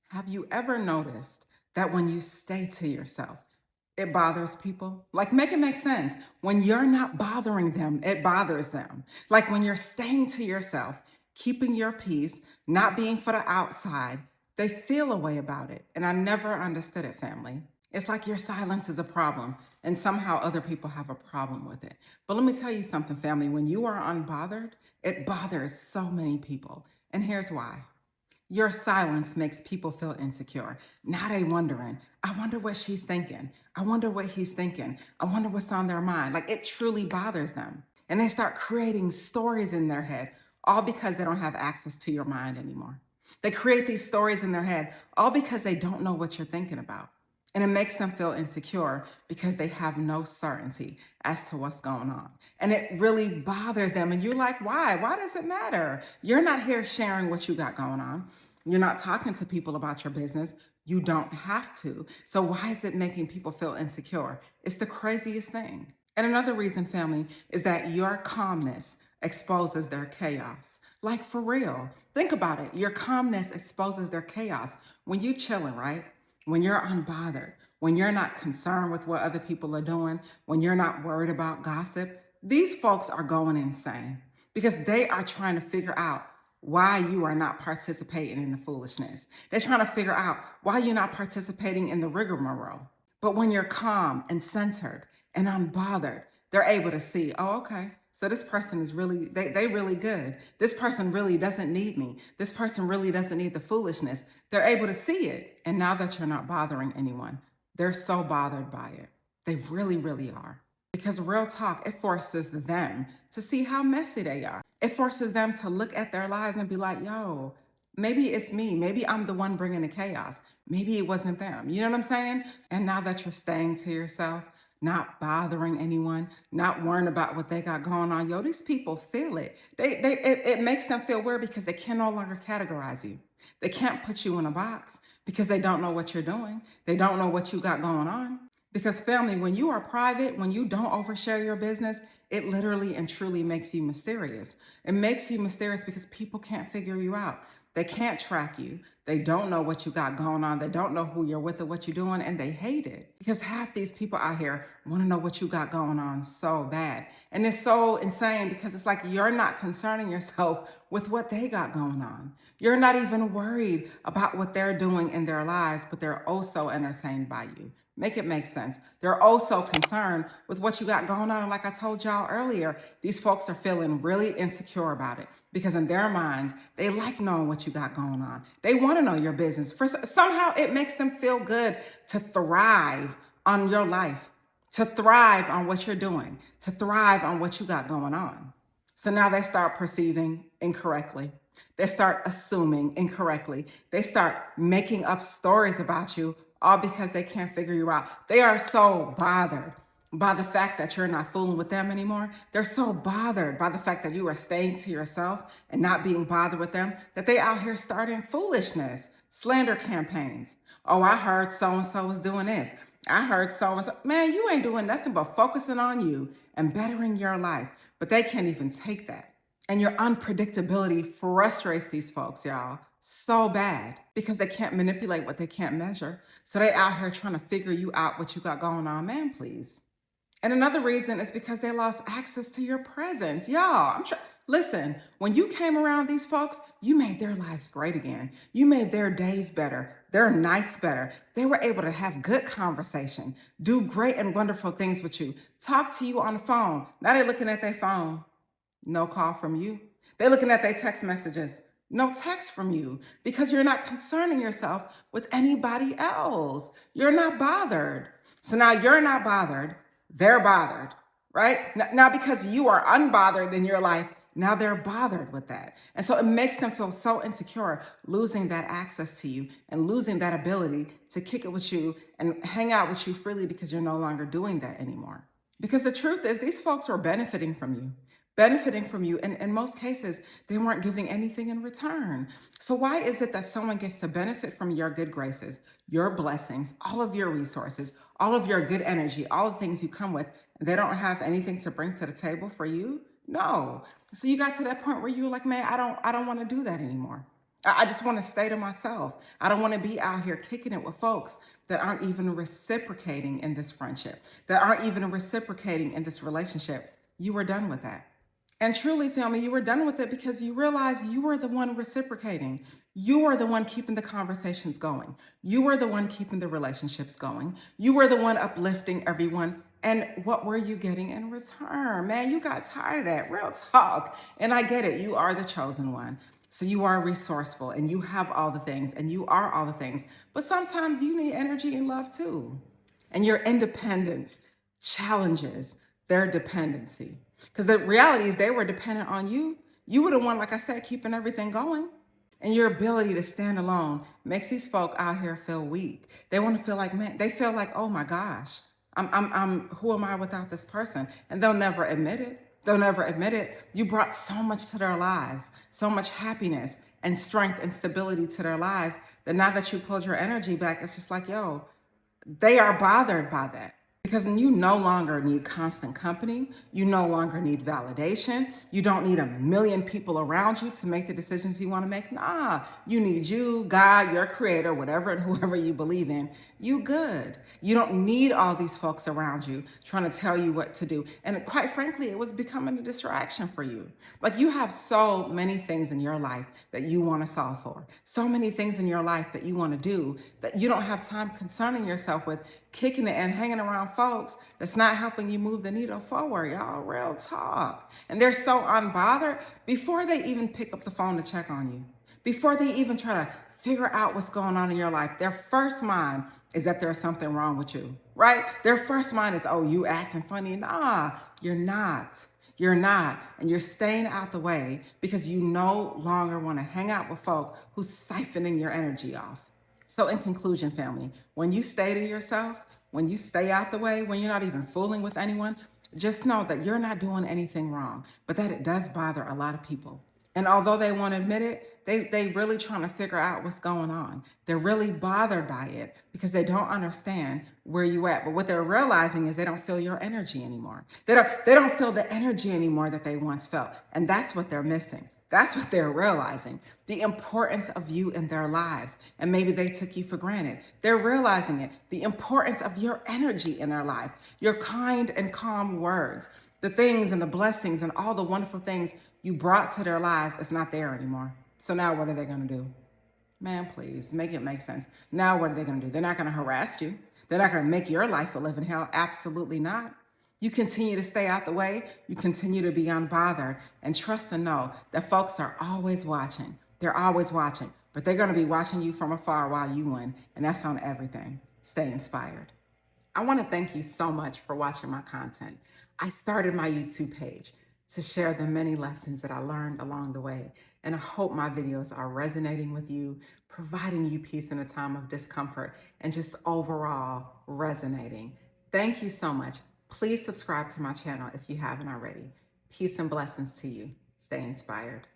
Have you ever noticed that when you stay to yourself, it bothers people? Like, make it make sense. When you're not bothering them, it bothers them. Like, when you're staying to yourself, keeping your peace, not being for the outside, they feel a way about it. And I never understood it, family. It's like your silence is a problem, and somehow other people have a problem with it. But let me tell you something, family. When you are unbothered, it bothers so many people. And here's why. Your silence makes people feel insecure. Now they wondering, I wonder what she's thinking. I wonder what he's thinking. I wonder what's on their mind. Like, it truly bothers them. And they start creating stories in their head, all because they don't have access to your mind anymore. They create these stories in their head, all because they don't know what you're thinking about. And it makes them feel insecure because they have no certainty as to what's going on. And it really bothers them. And you're like, why? Why does it matter? You're not here sharing what you got going on. You're not talking to people about your business. You don't have to. So why is it making people feel insecure? It's the craziest thing. And another reason, family, is that your calmness exposes their chaos. Like, for real. Think about it. Your calmness exposes their chaos. When you chilling, right? When you're unbothered, when you're not concerned with what other people are doing, when you're not worried about gossip, these folks are going insane because they are trying to figure out why you are not participating in the foolishness. They're trying to figure out why you're not participating in the rigmarole. But when you're calm and centered and unbothered, they're able to see, oh, okay, so this person is really, they really good. This person really doesn't need me. This person really doesn't need the foolishness. They're able to see it. And now that you're not bothering anyone, they're so bothered by it. They really, really are. Because real talk, it forces them to see how messy they are. It forces them to look at their lives and be like, yo, maybe it's me. Maybe I'm the one bringing the chaos. Maybe it wasn't them. You know what I'm saying? And now that you're staying to yourself, not bothering anyone, not worrying about what they got going on, yo, these people feel it. It makes them feel weird because they can no longer categorize you. They can't put you in a box because they don't know what you're doing. They don't know what you got going on. Because, family, when you are private, when you don't overshare your business, it literally and truly makes you mysterious. It makes you mysterious because people can't figure you out. They can't track you. They don't know what you got going on. They don't know who you're with or what you're doing, and they hate it. Because half these people out here want to know what you got going on so bad. And it's so insane because it's like you're not concerning yourself with what they got going on. You're not even worried about what they're doing in their lives, but they're also entertained by you. Make it make sense. They're also concerned with what you got going on. Like I told y'all earlier, these folks are feeling really insecure about it because in their minds, they like knowing what you got going on. They want to know your business. Somehow it makes them feel good to thrive on your life, to thrive on what you're doing, to thrive on what you got going on. So now they start perceiving incorrectly. They start assuming incorrectly. They start making up stories about you, all because they can't figure you out. They are so bothered by the fact that you're not fooling with them anymore. They're so bothered by the fact that you are staying to yourself and not being bothered with them that they out here starting foolishness, slander campaigns. Oh, I heard so-and-so was doing this. I heard so-and-so. Man, you ain't doing nothing but focusing on you and bettering your life. But they can't even take that. And your unpredictability frustrates these folks, y'all, so bad because they can't manipulate what they can't measure. So they out here trying to figure you out what you got going on, man, please. And another reason is because they lost access to your presence. Y'all, listen, when you came around these folks, you made their lives great again. You made their days better, their nights better. They were able to have good conversation, do great and wonderful things with you, talk to you on the phone. Now they're looking at their phone. No call from you. They're looking at their text messages. No text from you because you're not concerning yourself with anybody else. You're not bothered. So now you're not bothered. They're bothered, right? Now because you are unbothered in your life, now they're bothered with that. And so it makes them feel so insecure, losing that access to you and losing that ability to kick it with you and hang out with you freely because you're no longer doing that anymore. Because the truth is, these folks were benefiting from you. And in most cases, they weren't giving anything in return. So why is it that someone gets to benefit from your good graces, your blessings, all of your resources, all of your good energy, all the things you come with, and they don't have anything to bring to the table for you? No. So you got to that point where you were like, man, I don't want to do that anymore. I just want to stay to myself. I don't want to be out here kicking it with folks that aren't even reciprocating in this friendship, that aren't even reciprocating in this relationship. You were done with that. And truly, family, you were done with it because you realized you were the one reciprocating. You were the one keeping the conversations going. You were the one keeping the relationships going. You were the one uplifting everyone. And what were you getting in return? Man, you got tired of that. Real talk. And I get it. You are the chosen one. So you are resourceful and you have all the things and you are all the things. But sometimes you need energy and love too. And your independence challenges their dependency. Because the reality is they were dependent on you. You were the one, like I said, keeping everything going. And your ability to stand alone makes these folk out here feel weak. They want to feel like, man, they feel like, oh my gosh, who am I without this person? And they'll never admit it. They'll never admit it. You brought so much to their lives, so much happiness and strength and stability to their lives that now that you pulled your energy back, it's just like, yo, they are bothered by that. Because you no longer need constant company. You no longer need validation. You don't need a million people around you to make the decisions you want to make. Nah, you need you, God, your creator, whatever and whoever you believe in. You good. You don't need all these folks around you trying to tell you what to do. And quite frankly, it was becoming a distraction for you. Like you have so many things in your life that you want to solve for. So many things in your life that you want to do that you don't have time concerning yourself with kicking it and hanging around folks that's not helping you move the needle forward, y'all. Real talk. And they're so unbothered before they even pick up the phone to check on you, before they even try to figure out what's going on in your life. Their first mind is that there's something wrong with you, right? Their first mind is, oh, you acting funny. Nah, you're not. You're not. And you're staying out the way because you no longer want to hang out with folk who's siphoning your energy off. So in conclusion, family, when you stay to yourself, when you stay out the way, when you're not even fooling with anyone, just know that you're not doing anything wrong, but that it does bother a lot of people. And although they won't admit it, they really trying to figure out what's going on. They're really bothered by it because they don't understand where you at. But what they're realizing is they don't feel your energy anymore. They don't feel the energy anymore that they once felt. And that's what they're missing. That's what they're realizing, the importance of you in their lives. And maybe they took you for granted. They're realizing it, the importance of your energy in their life, your kind and calm words, the things and the blessings and all the wonderful things you brought to their lives is not there anymore. So now what are they going to do? Man, please make it make sense. Now what are they going to do? They're not going to harass you. They're not going to make your life a living hell. Absolutely not. You continue to stay out the way. You continue to be unbothered and trust and know that folks are always watching. They're always watching, but they're going to be watching you from afar while you win. And that's on everything. Stay inspired. I want to thank you so much for watching my content. I started my YouTube page to share the many lessons that I learned along the way. And I hope my videos are resonating with you, providing you peace in a time of discomfort, and just overall resonating. Thank you so much. Please subscribe to my channel if you haven't already. Peace and blessings to you. Stay inspired.